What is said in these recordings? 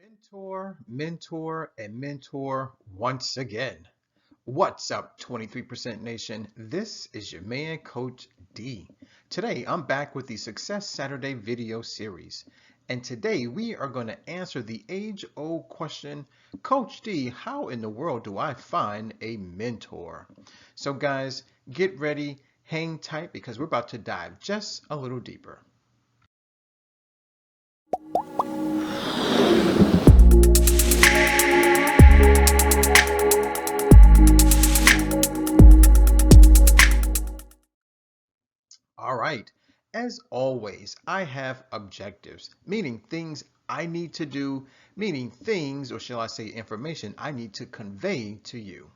And mentor once again. What's up, 23% Nation? This is your man, Coach D. Today, I'm back with the Success Saturday video series. And today, we are going to answer the age-old question, Coach D, how in the world do I find a mentor? So guys, get ready, hang tight, because we're about to dive just a little deeper. All right. As always, I have objectives, meaning things I need to do, meaning things, or shall I say information, I need to convey to you.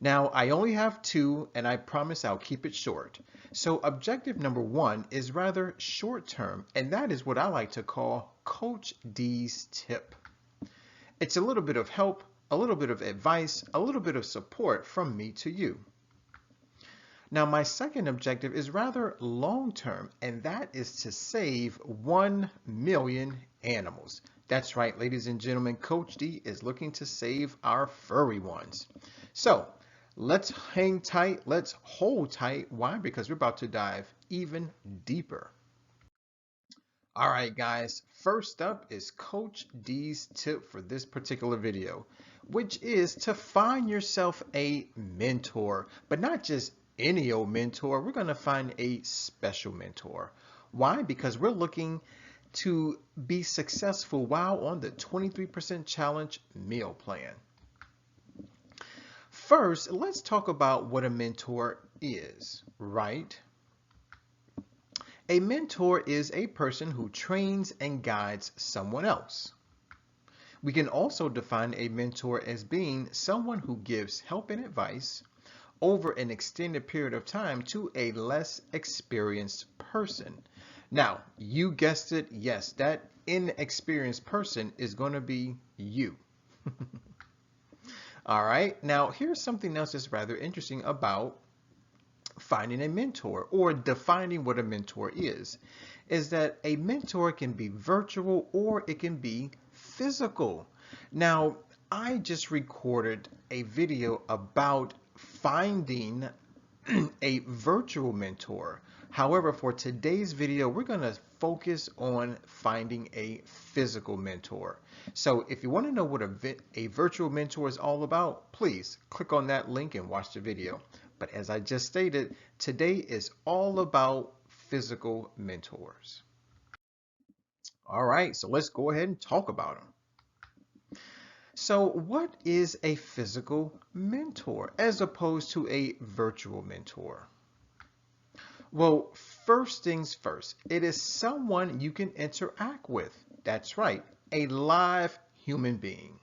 Now, I only have two, and I promise I'll keep it short. So objective number one is rather short term, and that is what I like to call Coach D's tip. It's a little bit of help, a little bit of advice, a little bit of support from me to you. Now, my second objective is rather long-term, and that is to save 1 million animals. That's right, ladies and gentlemen, Coach D is looking to save our furry ones. So let's hang tight, let's hold tight. Why? Because we're about to dive even deeper. All right, guys, first up is Coach D's tip for this particular video, which is to find yourself a mentor, but not just any old mentor. We're going to find a special mentor. Why? Because we're looking to be successful while on the 23% challenge meal plan. First, let's talk about what a mentor is, right? A mentor is a person who trains and guides someone else. We can also define a mentor as being someone who gives help and advice over an extended period of time to a less experienced person. Now, you guessed it, yes, that inexperienced person is going to be you. All right, now here's something else that's rather interesting about finding a mentor or defining what a mentor is that a mentor can be virtual or it can be physical. Now, I just recorded a video about finding a virtual mentor. However, for today's video, we're going to focus on finding a physical mentor. So if you want to know what a virtual mentor is all about, please click on that link and watch the video. But as I just stated, today is all about physical mentors. All right, so let's go ahead and talk about them. So what is a physical mentor as opposed to a virtual mentor? Well, first things first, it is someone you can interact with. That's right, a live human being.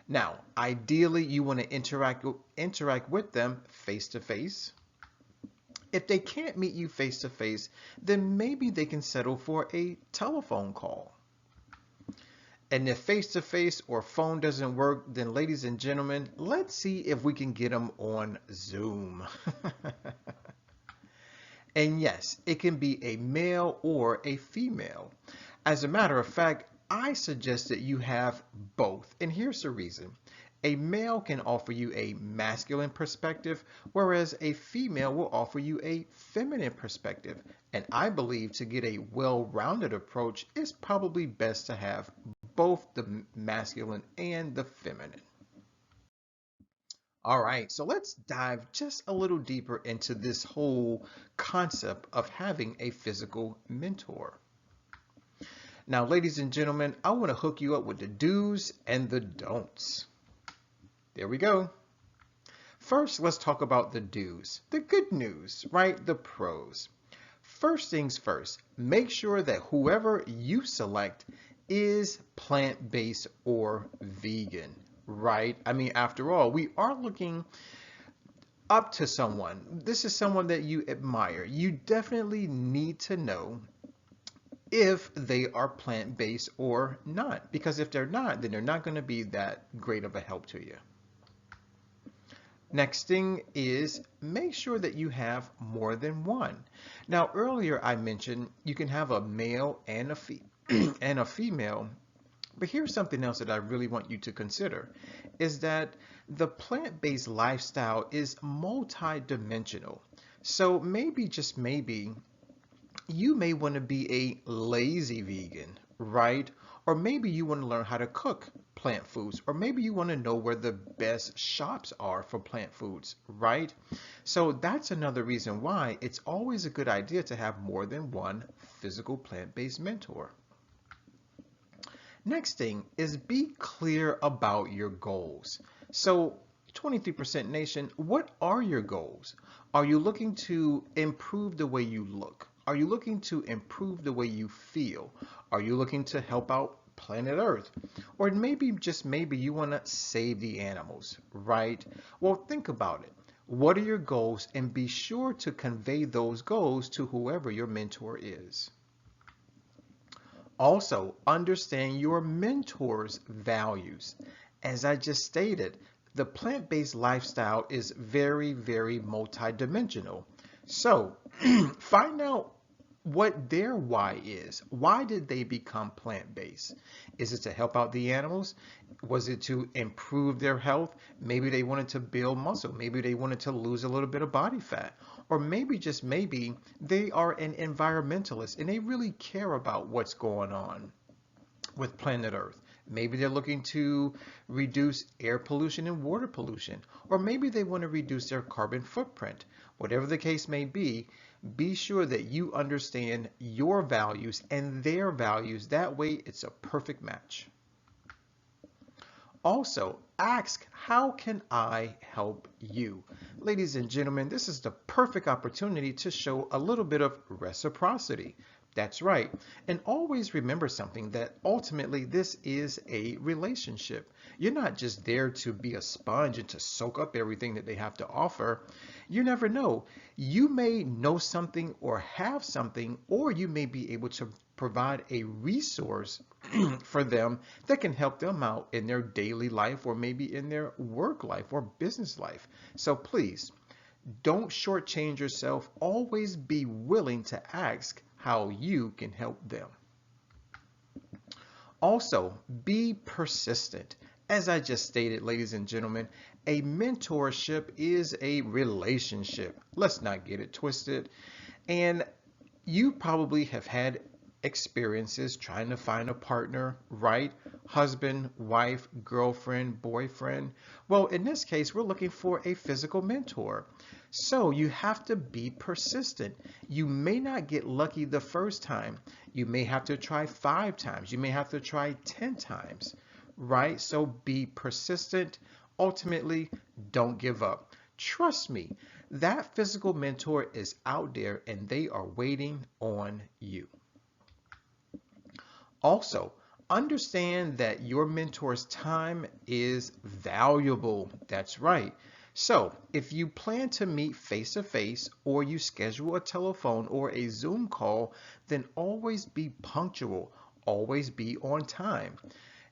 Now, ideally, you want to interact with them face to face. If they can't meet you face to face, then maybe they can settle for a telephone call. And if face to face or phone doesn't work, then ladies and gentlemen, let's see if we can get them on Zoom. And yes, it can be a male or a female. As a matter of fact, I suggest that you have both. And here's the reason. A male can offer you a masculine perspective, whereas a female will offer you a feminine perspective. And I believe to get a well-rounded approach, it's probably best to have both the masculine and the feminine. All right, so let's dive just a little deeper into this whole concept of having a physical mentor. Now, ladies and gentlemen, I want to hook you up with the do's and the don'ts. There we go. First, let's talk about the do's, the good news, right? The pros. First things first, make sure that whoever you select is plant-based or vegan, right? I mean, after all, we are looking up to someone. This is someone that you admire. You definitely need to know if they are plant-based or not, because if they're not, then they're not going to be that great of a help to you. Next thing is make sure that you have more than one. Now, earlier I mentioned you can have a male and a female But here's something else that I really want you to consider is that the plant-based lifestyle is multi-dimensional. So maybe, just maybe, you may want to be a lazy vegan, right? Or maybe you want to learn how to cook plant foods, or maybe you want to know where the best shops are for plant foods, right? So that's another reason why it's always a good idea to have more than one physical plant-based mentor. Next thing is be clear about your goals. So 23% Nation, what are your goals? Are you looking to improve the way you look? Are you looking to improve the way you feel? Are you looking to help out planet Earth? Or maybe, just maybe, you want to save the animals, right? Well, think about it. What are your goals? And be sure to convey those goals to whoever your mentor is. Also, understand your mentor's values. As I just stated, the plant-based lifestyle is very, very multidimensional. So, find out what their why is. Why did they become plant-based? Is it to help out the animals? Was it to improve their health? Maybe they wanted to build muscle. Maybe they wanted to lose a little bit of body fat. Or maybe, just maybe, they are an environmentalist and they really care about what's going on with planet Earth. Maybe they're looking to reduce air pollution and water pollution, or maybe they want to reduce their carbon footprint. Whatever the case may be sure that you understand your values and their values. That way, it's a perfect match. Also, ask, how can I help you? Ladies and gentlemen, this is the perfect opportunity to show a little bit of reciprocity. That's right. And always remember something, that ultimately this is a relationship. You're not just there to be a sponge and to soak up everything that they have to offer. You never know. You may know something or have something, or you may be able to provide a resource for them that can help them out in their daily life, or maybe in their work life or business life. So please, don't shortchange yourself. Always be willing to ask how you can help them. Also, be persistent. As I just stated, ladies and gentlemen, a mentorship is a relationship. Let's not get it twisted. And you probably have had experiences trying to find a partner, right? Husband, wife, girlfriend, boyfriend. Well, in this case, we're looking for a physical mentor. So you have to be persistent. You may not get lucky the first time. You may have to try 5 times. You may have to try 10 times, right? So be persistent. Ultimately, don't give up. Trust me, that physical mentor is out there and they are waiting on you. Also, understand that your mentor's time is valuable. That's right. So, if you plan to meet face to face, or you schedule a telephone or a Zoom call, then always be punctual. Always be on time.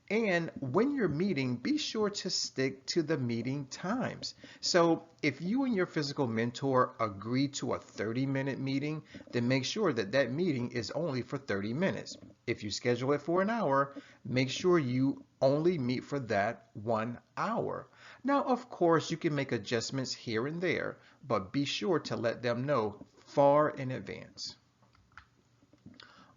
And when you're meeting, be sure to stick to the meeting times. So if you and your physical mentor agree to a 30-minute meeting, then make sure that that meeting is only for 30 minutes. If you schedule it for an hour, make sure you only meet for that 1 hour. Now, of course, you can make adjustments here and there, but be sure to let them know far in advance.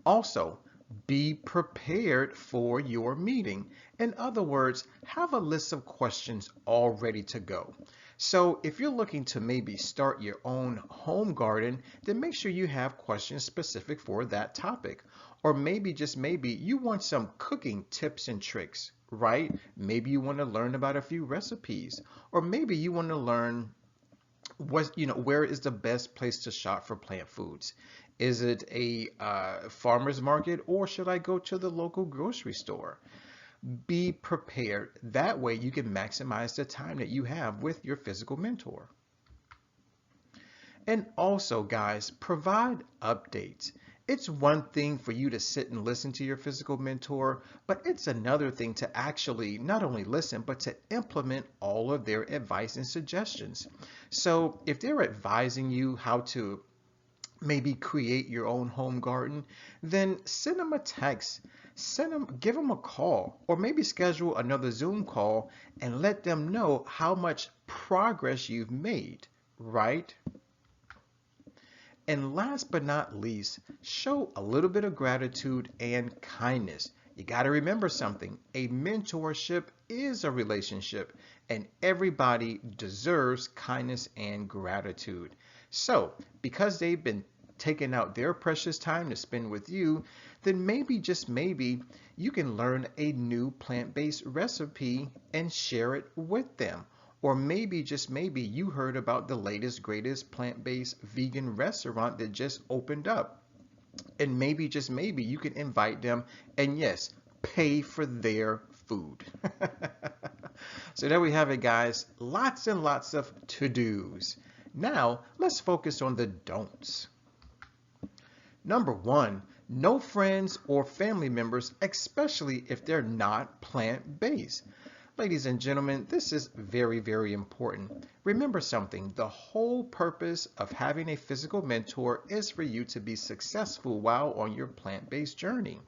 Also, be prepared for your meeting. In other words, have a list of questions all ready to go. So if you're looking to maybe start your own home garden, then make sure you have questions specific for that topic. Or maybe, just maybe, you want some cooking tips and tricks, right? Maybe you want to learn about a few recipes. Or maybe you want to learn where is the best place to shop for plant foods? Is it a farmer's market, or should I go to the local grocery store? Be prepared. That way you can maximize the time that you have with your physical mentor. And also, guys, provide updates. It's one thing for you to sit and listen to your physical mentor, but it's another thing to actually not only listen, but to implement all of their advice and suggestions. So if they're advising you how to maybe create your own home garden, then send them a text, give them a call, or maybe schedule another Zoom call and let them know how much progress you've made, right? And last but not least, show a little bit of gratitude and kindness. You got to remember something. A mentorship is a relationship, and everybody deserves kindness and gratitude. So, because they've been taking out their precious time to spend with you, then maybe, just maybe, you can learn a new plant-based recipe and share it with them. Or maybe, just maybe, you heard about the latest, greatest plant-based vegan restaurant that just opened up. And maybe, just maybe, you can invite them and, yes, pay for their food. So there we have it, guys. Lots and lots of to-dos. Now, let's focus on the don'ts. Number one, no friends or family members, especially if they're not plant-based. Ladies and gentlemen, this is very, very important. Remember something, the whole purpose of having a physical mentor is for you to be successful while on your plant-based journey.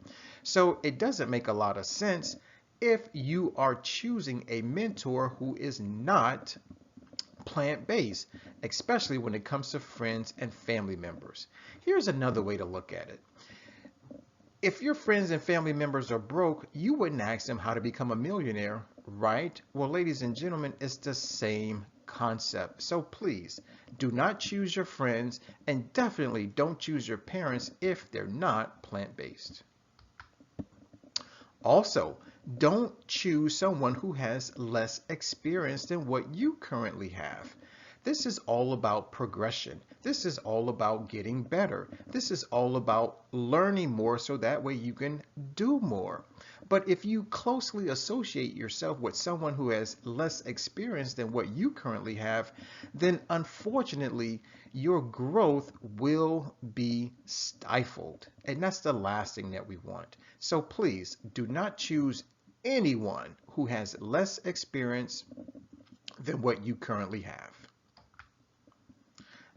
So it doesn't make a lot of sense if you are choosing a mentor who is not plant-based, especially when it comes to friends and family members. Here's another way to look at it. If your friends and family members are broke, you wouldn't ask them how to become a millionaire, right? Well, ladies and gentlemen, it's the same concept. So please, do not choose your friends and definitely don't choose your parents if they're not plant-based. Also, don't choose someone who has less experience than what you currently have. This is all about progression. This is all about getting better. This is all about learning more so that way you can do more. But if you closely associate yourself with someone who has less experience than what you currently have, then unfortunately your growth will be stifled. And that's the last thing that we want. So please do not choose anyone who has less experience than what you currently have.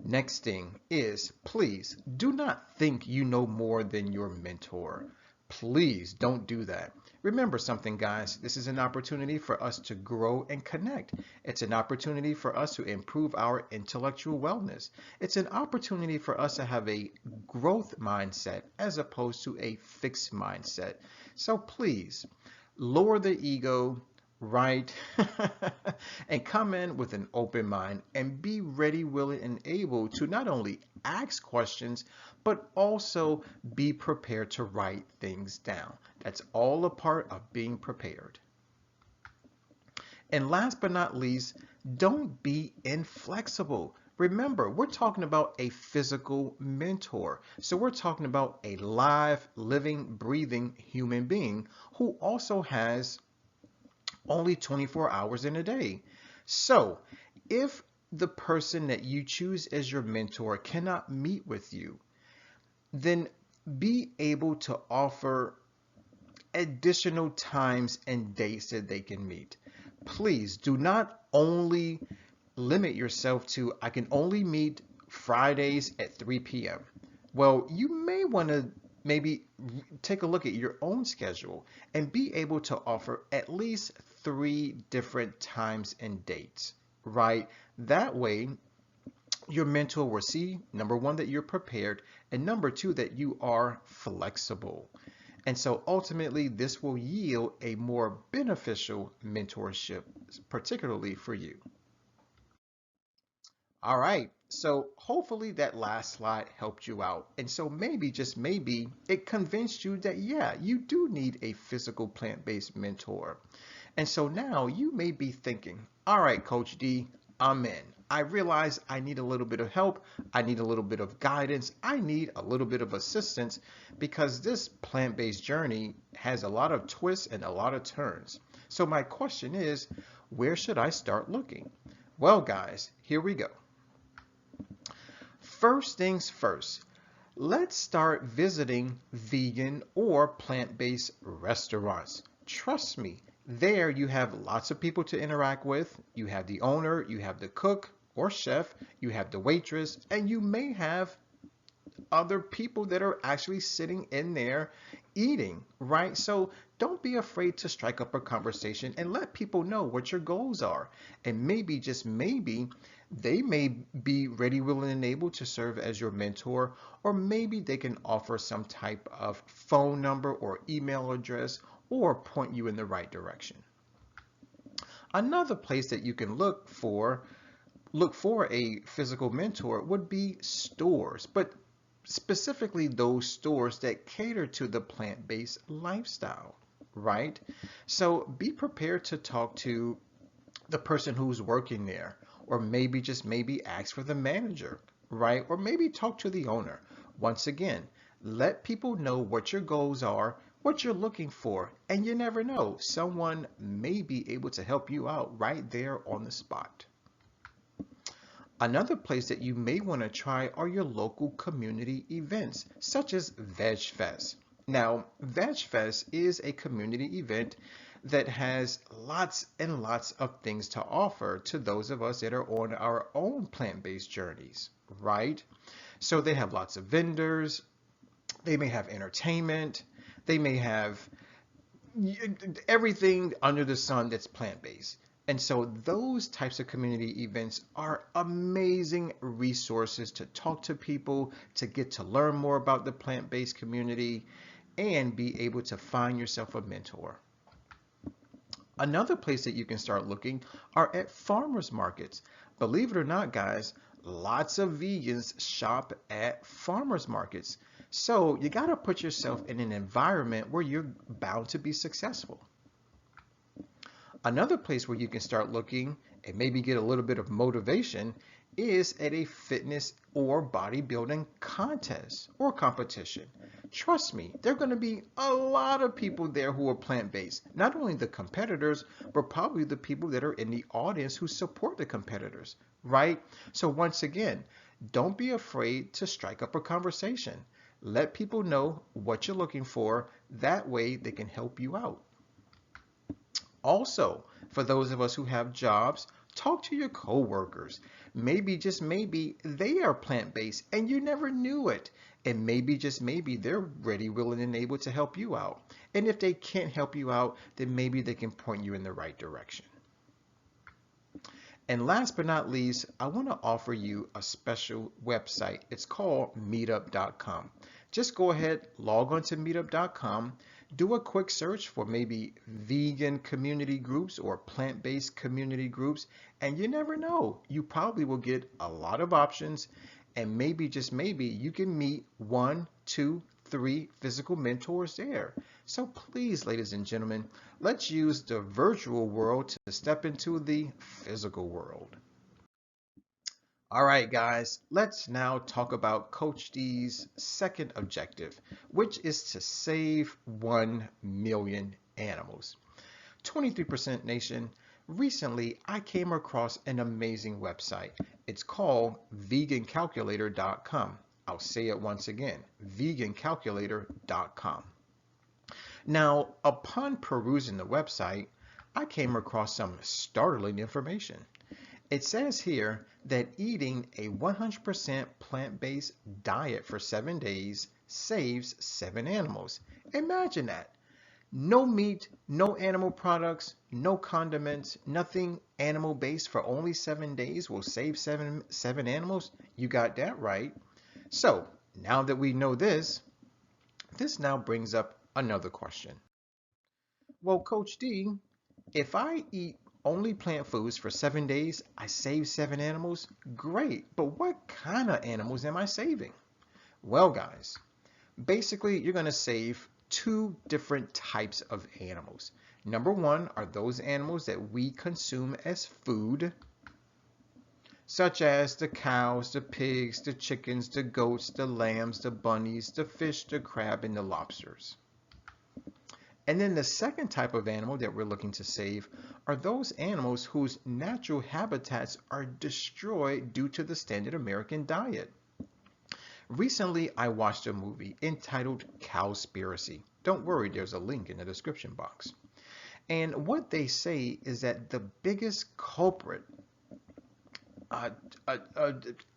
Next thing is, please do not think you know more than your mentor. Please don't do that. Remember something, guys. This is an opportunity for us to grow and connect. It's an opportunity for us to improve our intellectual wellness. It's an opportunity for us to have a growth mindset as opposed to a fixed mindset. So please, lower the ego, right? And come in with an open mind and be ready, willing, and able to not only ask questions, but also be prepared to write things down. That's all a part of being prepared. And last but not least, don't be inflexible. Remember, we're talking about a physical mentor. So we're talking about a live, living, breathing human being who also has only 24 hours in a day. So if the person that you choose as your mentor cannot meet with you, then be able to offer additional times and dates that they can meet. Please do not only limit yourself to, I can only meet Fridays at 3 p.m. Well, you may want to maybe take a look at your own schedule and be able to offer at least 3 different times and dates, right? That way, your mentor will see, number one, that you're prepared, and number two, that you are flexible. And so ultimately, this will yield a more beneficial mentorship, particularly for you. All right, so hopefully that last slide helped you out. And so maybe, just maybe, it convinced you that, yeah, you do need a physical plant-based mentor. And so now you may be thinking, all right, Coach D, I'm in. I realize I need a little bit of help. I need a little bit of guidance. I need a little bit of assistance because this plant-based journey has a lot of twists and a lot of turns. So my question is, where should I start looking? Well, guys, here we go. First things first, let's start visiting vegan or plant-based restaurants. Trust me, there you have lots of people to interact with. You have the owner, you have the cook or chef, you have the waitress, and you may have other people that are actually sitting in there eating, right? So don't be afraid to strike up a conversation and let people know what your goals are. And maybe, just maybe, they may be ready, willing, and able to serve as your mentor, or maybe they can offer some type of phone number or email address or point you in the right direction. Another place that you can look for a physical mentor would be stores, but specifically those stores that cater to the plant-based lifestyle, right? So be prepared to talk to the person who's working there, or maybe, just maybe, ask for the manager, right? Or maybe talk to the owner. Once again, let people know what your goals are, what you're looking for, and you never know, someone may be able to help you out right there on the spot. Another place that you may want to try are your local community events, such as Veg Fest. Now, Veg Fest is a community event that has lots and lots of things to offer to those of us that are on our own plant-based journeys, right? So they have lots of vendors, they may have entertainment, they may have everything under the sun that's plant-based. And so those types of community events are amazing resources to talk to people, to get to learn more about the plant-based community, and be able to find yourself a mentor. Another place that you can start looking are at farmers markets. Believe it or not, guys, lots of vegans shop at farmers markets. So you got to put yourself in an environment where you're bound to be successful. Another place where you can start looking and maybe get a little bit of motivation is at a fitness or bodybuilding contest or competition. Trust me, there are going to be a lot of people there who are plant-based. Not only the competitors, but probably the people that are in the audience who support the competitors, right? So once again, don't be afraid to strike up a conversation. Let people know what you're looking for. That way they can help you out. Also, for those of us who have jobs, talk to your coworkers. Maybe, just maybe, they are plant-based and you never knew it. And maybe, just maybe, they're ready, willing, and able to help you out. And if they can't help you out, then maybe they can point you in the right direction. And last but not least, I want to offer you a special website. It's called meetup.com. Just go ahead, log on to meetup.com, do a quick search for maybe vegan community groups or plant-based community groups, and you never know, you probably will get a lot of options, and maybe, just maybe, you can meet 1, 2, 3 physical mentors there. So please, ladies and gentlemen, let's use the virtual world to step into the physical world. All right, guys, let's now talk about Coach D's second objective, which is to save 1 million animals. 23% Nation, recently I came across an amazing website. It's called vegancalculator.com. I'll say it once again, vegancalculator.com. Now, upon perusing the website, I came across some startling information. It says here that eating a 100% plant-based diet for 7 days saves 7 animals. Imagine that. No meat, no animal products, no condiments, nothing animal-based for only 7 days will save seven animals. You got that right. So now that we know this now brings up another question. Well, Coach D, if I eat only plant foods for 7 days, I save 7 animals? Great, but what kind of animals am I saving? Well, guys, basically you're going to save 2 different types of animals. Number 1 are those animals that we consume as food, such as the cows, the pigs, the chickens, the goats, the lambs, the bunnies, the fish, the crab, and the lobsters. And then the second type of animal that we're looking to save are those animals whose natural habitats are destroyed due to the standard American diet. Recently, I watched a movie entitled Cowspiracy. Don't worry, there's a link in the description box. And what they say is that the biggest culprit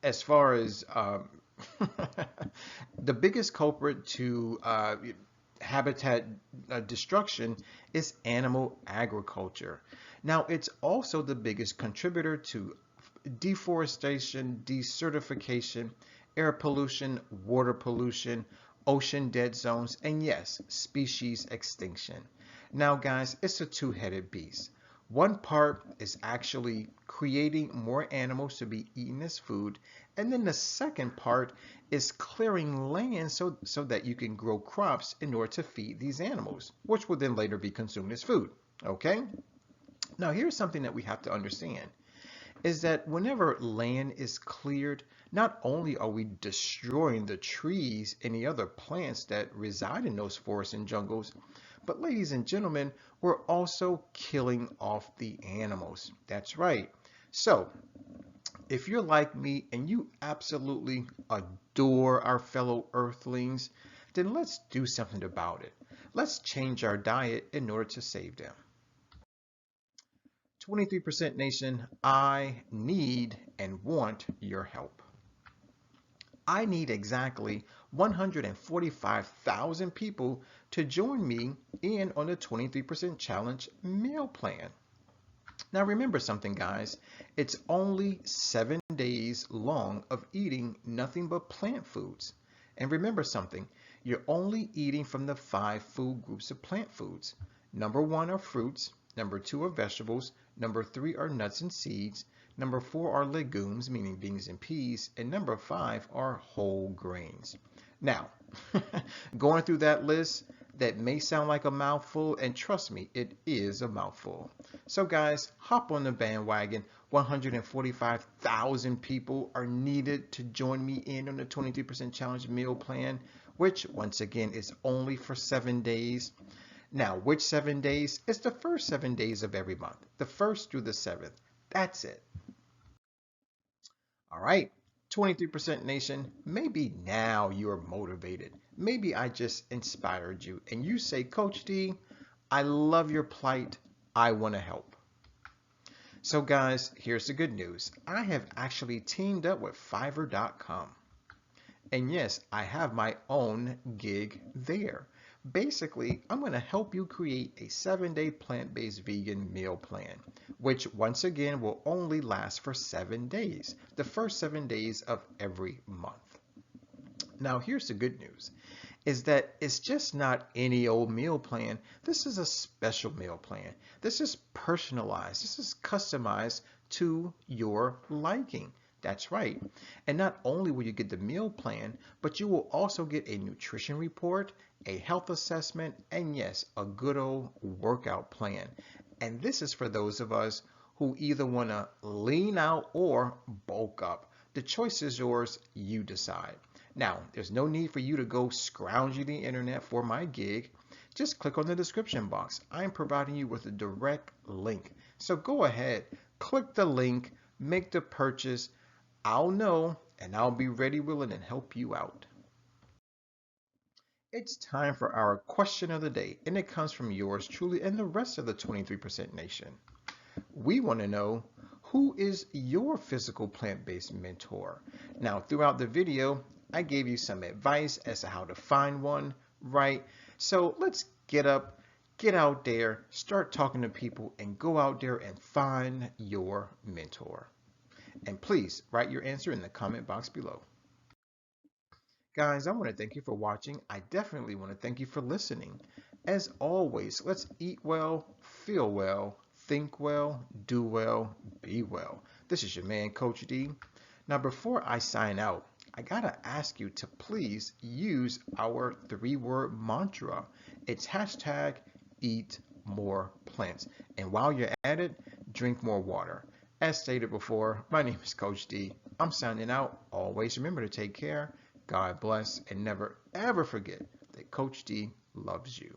as far as The biggest culprit to habitat destruction is animal agriculture. Now, it's also the biggest contributor to deforestation, desertification, air pollution, water pollution, ocean dead zones, and yes, species extinction. Now, guys, it's a two-headed beast. One part is actually creating more animals to be eaten as food, and then the second part is clearing land so that you can grow crops in order to feed these animals, which will then later be consumed as food. Okay? Now, here's something that we have to understand is that whenever land is cleared, not only are we destroying the trees and the other plants that reside in those forests and jungles, but ladies and gentlemen, we're also killing off the animals. That's right. So, if you're like me and you absolutely adore our fellow earthlings, then let's do something about it. Let's change our diet in order to save them. 23% nation, I need and want your help. I need exactly 145,000 people to join me in on the 23% challenge meal plan. Now remember something, guys. It's only 7 days long of eating nothing but plant foods. And remember something, you're only eating from the 5 food groups of plant foods. Number 1 are fruits, number 2 are vegetables, number 3 are nuts and seeds, number 4 are legumes, meaning beans and peas, and number 5 are whole grains. Now, going through that list, that may sound like a mouthful, and trust me, it is a mouthful. So guys, hop on the bandwagon. 145,000 people are needed to join me in on the 23% challenge meal plan, which once again is only for 7 days. Now, which 7 days? It's the first 7 days of every month, the 1st through the 7th. That's it. All right, 23% nation, maybe now you're motivated. Maybe I just inspired you and you say, Coach D, I love your plight. I want to help. So guys, here's the good news. I have actually teamed up with Fiverr.com. And yes, I have my own gig there. Basically, I'm going to help you create a 7-day plant-based vegan meal plan, which once again will only last for 7 days, the first 7 days of every month. Now, here's the good news, is that it's just not any old meal plan. This is a special meal plan. This is personalized. This is customized to your liking. That's right. And not only will you get the meal plan, but you will also get a nutrition report, a health assessment, and yes, a good old workout plan. And this is for those of us who either want to lean out or bulk up. The choice is yours. You decide. Now, there's no need for you to go scrounging the internet for my gig. Just click on the description box. I'm providing you with a direct link. So go ahead, click the link, make the purchase. I'll know, and I'll be ready, willing, and help you out. It's time for our question of the day, and it comes from yours truly and the rest of the 23% nation. We want to know, who is your physical plant-based mentor? Now, throughout the video, I gave you some advice as to how to find one, right? So let's get up, get out there, start talking to people, and go out there and find your mentor. And please write your answer in the comment box below. Guys, I want to thank you for watching. I definitely want to thank you for listening. As always, let's eat well, feel well, think well, do well, be well. This is your man, Coach D. Now, before I sign out, I gotta ask you to please use our 3-word mantra. It's hashtag eat more plants. And while you're at it, drink more water. As stated before, my name is Coach D. I'm signing out. Always remember to take care. God bless, and never ever forget that Coach D loves you.